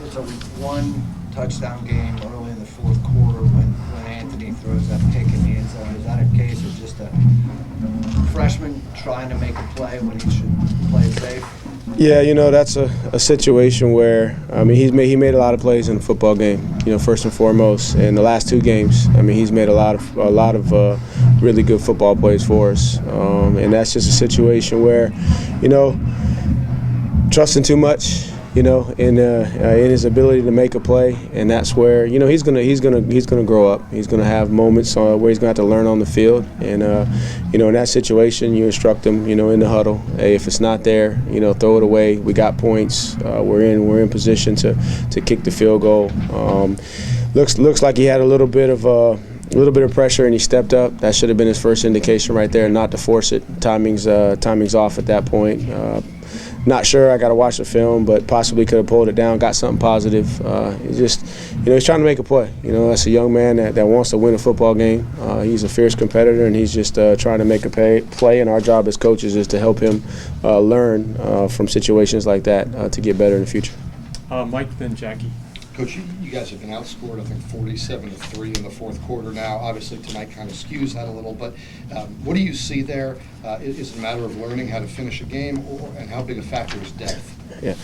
it's a one touchdown game early in the fourth quarter when Anthony throws that pick in the end zone. Is that a case of just a freshman trying to make a play when he should play it safe? Yeah, that's a situation where, he made a lot of plays in the football game, first and foremost. In the last two games, he's made a lot of really good football plays for us. And that's just a situation where, trusting too much, in his ability to make a play, and that's where he's gonna grow up. He's gonna have moments where he's gonna have to learn on the field, and in that situation, you instruct him, in the huddle. Hey, if it's not there, throw it away. We got points. We're in position to kick the field goal. Looks like he had a little bit of pressure, and he stepped up. That should have been his first indication right there, not to force it. Timing's off at that point. Not sure. I got to watch the film, but possibly could have pulled it down, got something positive. He's trying to make a play. That's a young man that wants to win a football game. He's a fierce competitor, and he's just trying to make a play. And our job as coaches is to help him learn from situations like that to get better in the future. Mike, then Jackie. Coach, you guys have been outscored, I think, 47-3 in the fourth quarter now. Obviously, tonight kind of skews that a little, but what do you see there? Is it a matter of learning how to finish a game, and how big a factor is depth? Yeah,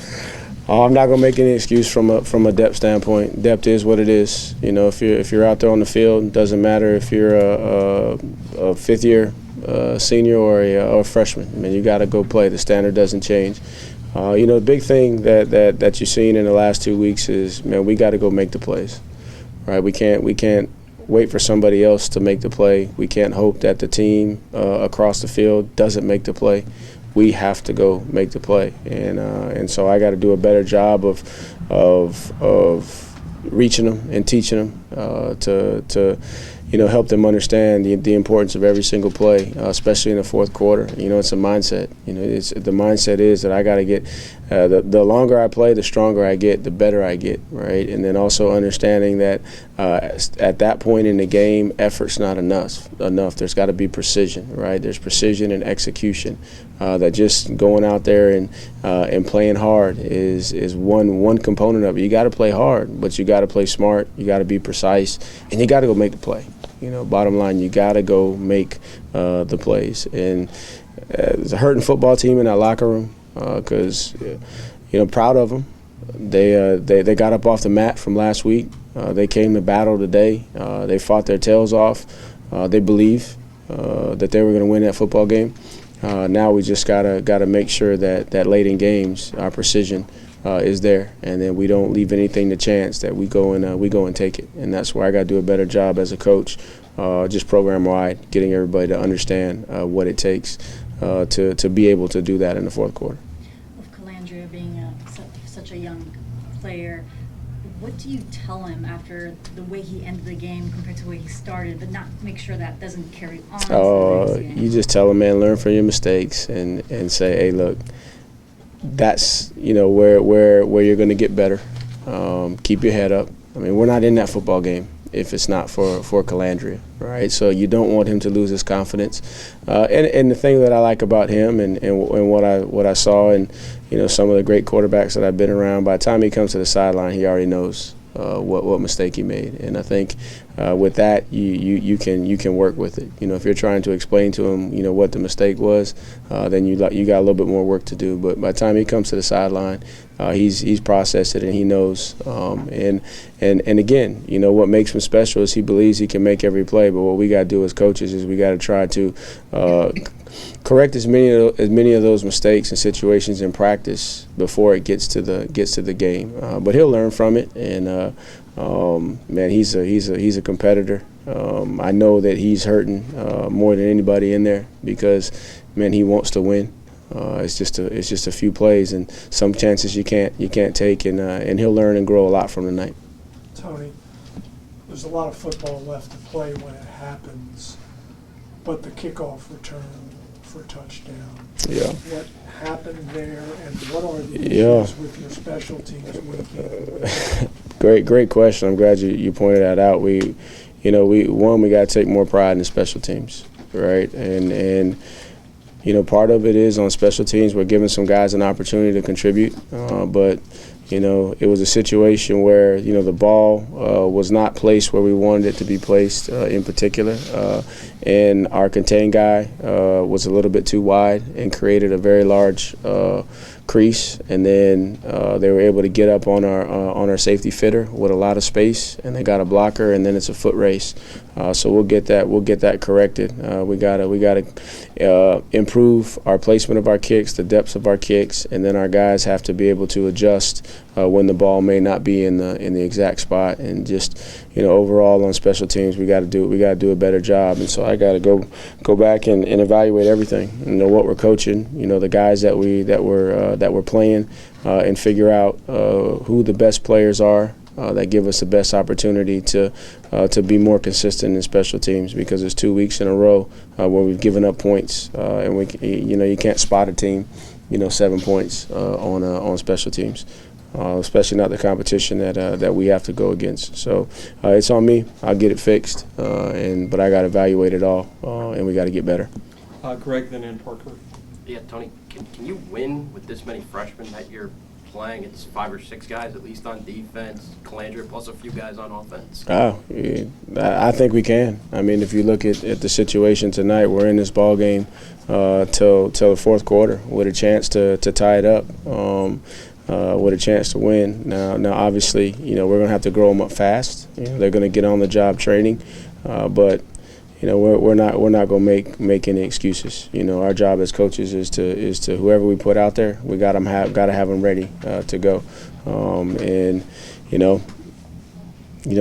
I'm not gonna make any excuse from a depth standpoint. Depth is what it is. If you're out there on the field, it doesn't matter if you're a fifth year senior or a freshman. You got to go play. The standard doesn't change. The big thing that you've seen in the last 2 weeks is, we got to go make the plays, right? We can't wait for somebody else to make the play. We can't hope that the team across the field doesn't make the play. We have to go make the play, and so I got to do a better job of reaching them and teaching them to help them understand the importance of every single play, especially in the fourth quarter. It's a mindset. The mindset is that I got to get the longer I play, the stronger I get, the better I get, right? And then also understanding that at that point in the game, effort's not enough. There's got to be precision, right? There's precision and execution. That just going out there and playing hard is one component of it. You got to play hard, but you got to play smart. You got to be precise, and you got to go make the play. Bottom line, you got to go make the plays. And it's a hurting football team in that locker room because, proud of them. They got up off the mat from last week. They came to battle today. They fought their tails off. They believe that they were going to win that football game. Now we just gotta make sure that late in games our precision is there, and then we don't leave anything to chance. That we go and take it, and that's where I got to do a better job as a coach, just program wide, getting everybody to understand what it takes to be able to do that in the fourth quarter. With Calandria being such a young player, what do you tell him after the way he ended the game compared to the way he started, but not make sure that doesn't carry on to the next game? You just tell him, man, learn from your mistakes and say, hey, look, that's where you're going to get better. Keep your head up. We're not in that football game if it's not for Calandria, right? So you don't want him to lose his confidence. And the thing that I like about him and what I saw and some of the great quarterbacks that I've been around, by the time he comes to the sideline, he already knows what mistake he made. And I think with that, you can work with it. If you're trying to explain to him, what the mistake was, then you got a little bit more work to do. But by the time he comes to the sideline, he's processed it and he knows. And again, what makes him special is he believes he can make every play. But what we got to do as coaches is we got to try to correct as many of those mistakes and situations in practice before it gets to the game. But he'll learn from it, and man, he's a competitor. I know that he's hurting more than anybody in there because, man, he wants to win. It's just a few plays and some chances you can't take, and he'll learn and grow a lot from tonight. Tony, there's a lot of football left to play when it happens, but the kickoff return for touchdown. Yeah. What happened there, and what are the issues with your special teams weekend? Great question. I'm glad you pointed that out. We got to take more pride in the special teams, right? And part of it is on special teams. We're giving some guys an opportunity to contribute, but it was a situation where, the ball was not placed where we wanted it to be placed in particular. And our contain guy was a little bit too wide and created a very large crease. And then they were able to get up on our safety fitter with a lot of space, and they got a blocker, and then it's a foot race. So we'll get that corrected. We gotta improve our placement of our kicks, the depths of our kicks, and then our guys have to be able to adjust when the ball may not be in the exact spot. And just overall on special teams, we got to do a better job. And so I got to go back and evaluate everything. What we're coaching, the guys that we're playing, and figure out who the best players are. That give us the best opportunity to be more consistent in special teams, because it's 2 weeks in a row where we've given up points, and you can't spot a team 7 points on special teams, especially not the competition that we have to go against. So it's on me. I'll get it fixed, but I got to evaluate it all, and we got to get better. Greg, then in Parker. Yeah, Tony, can you win with this many freshmen that you're playing? It's 5 or 6 guys at least on defense, Calandria plus a few guys on offense. I think we can. I mean, if you look at the situation tonight, we're in this ball game till the fourth quarter with a chance to tie it up, with a chance to win. Now, obviously, we're going to have to grow them up fast. They're going to get on the job training, but we're not going to make any excuses. Our job as coaches is to whoever we put out there, we got to have them ready to go.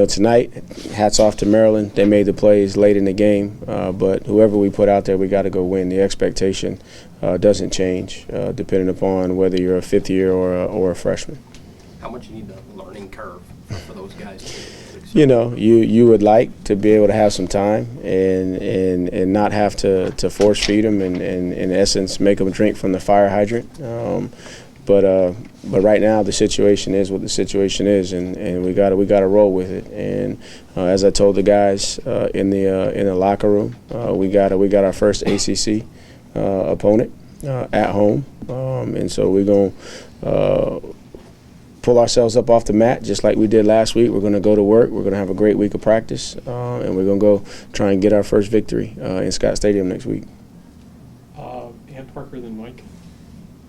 Tonight, hats off to Maryland. They made the plays late in the game, but whoever we put out there, we got to go win. The expectation doesn't change depending upon whether you're a fifth year or a freshman. How much you need the learning curve for those guys to succeed? You would like to be able to have some time and not have to force feed them and in essence make them drink from the fire hydrant. But right now the situation is what the situation is, and we got to roll with it. And as I told the guys in the locker room, we got our first ACC opponent at home, and so we're gonna pull ourselves up off the mat just like we did last week. We're going to go to work. We're going to have a great week of practice, and we're going to go try and get our first victory in Scott Stadium next week. And Parker, then Mike.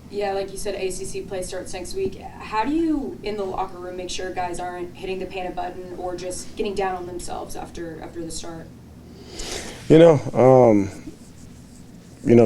Yeah, like you said, ACC play starts next week. How do you, in the locker room, make sure guys aren't hitting the panic button or just getting down on themselves after the start?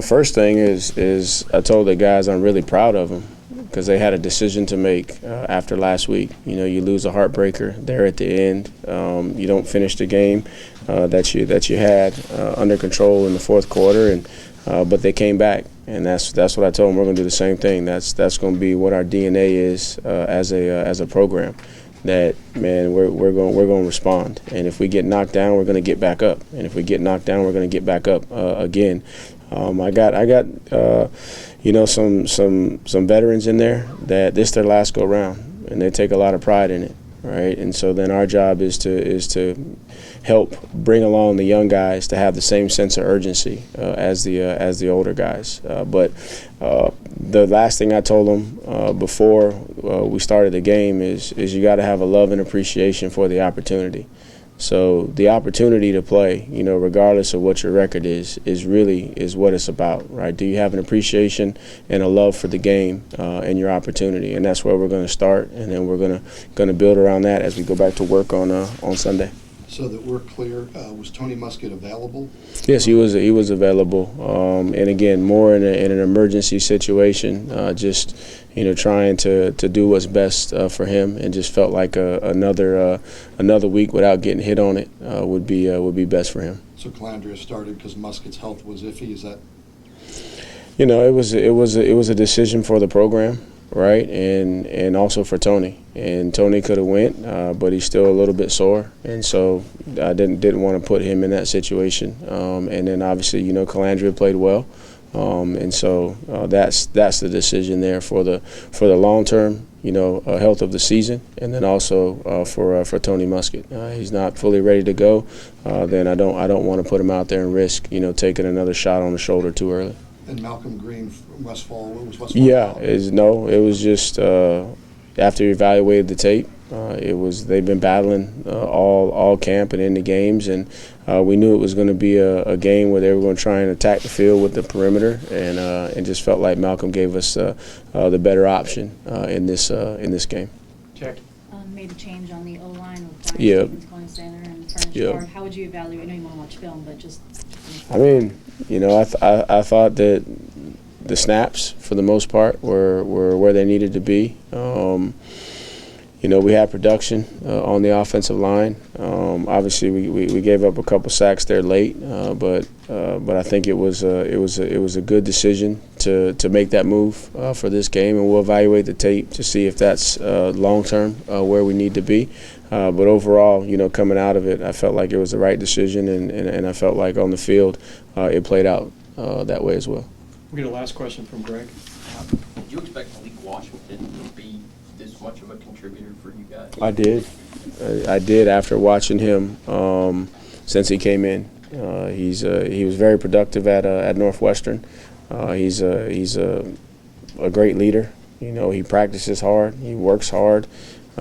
First thing is I told the guys I'm really proud of them, because they had a decision to make after last week. You lose a heartbreaker there at the end. You don't finish the game that you had under control in the fourth quarter, but they came back, and that's what I told them. We're going to do the same thing. That's going to be what our DNA is as a program. That, man, we're going to respond, and if we get knocked down, we're going to get back up, and if we get knocked down, we're going to get back up again. I got some veterans in there that this their last go round, and they take a lot of pride in it, right? And so then our job is to help bring along the young guys to have the same sense of urgency as the older guys. But the last thing I told them before we started the game is you got to have a love and appreciation for the opportunity. So the opportunity to play, regardless of what your record is what it's about, right? Do you have an appreciation and a love for the game and your opportunity? And that's where we're going to start, and then we're going to build around that as we go back to work on Sunday. So that we're clear, was Tony Muskett available? Yes, he was available, and again, more in an emergency situation, just trying to do what's best for him, and just felt like another week without getting hit on it would be best for him. So Calandria started because Muskett's health was iffy. Is that? It was a decision for the program. Right, and also for Tony. And Tony could have went, but he's still a little bit sore, and so I didn't want to put him in that situation. And then obviously, Calandria played well, and so that's the decision there for the long term, health of the season, and then also for Tony Muskett. He's not fully ready to go. Then I don't want to put him out there and risk taking another shot on the shoulder too early. And Malcolm Green from Westfall, what was Westfall? Yeah, it was just after we evaluated the tape, they've been battling all camp and in the games, and we knew it was going to be a game where they were going to try and attack the field with the perimeter, and just felt like Malcolm gave us the better option in this game. Jackie? Made a change on the O-line with Brian Yep. Stevens going center and Furnish Yep. guard. How would you evaluate? I know you want to watch film, but just. I mean, I thought that the snaps, for the most part, were where they needed to be. We had production on the offensive line. Obviously, we gave up a couple sacks there late, but I think it was a good decision to make that move for this game, and we'll evaluate the tape to see if that's long term where we need to be. But overall, coming out of it, I felt like it was the right decision, and I felt like on the field it played out that way as well. We'll get a last question from Greg. Did you expect Malik Washington to be this much of a contributor for you guys? I did. I did after watching him since he came in. He was very productive at Northwestern. He's a great leader. He practices hard. He works hard.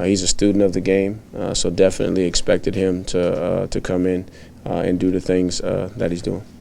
He's a student of the game. So definitely expected him to come in and do the things that he's doing.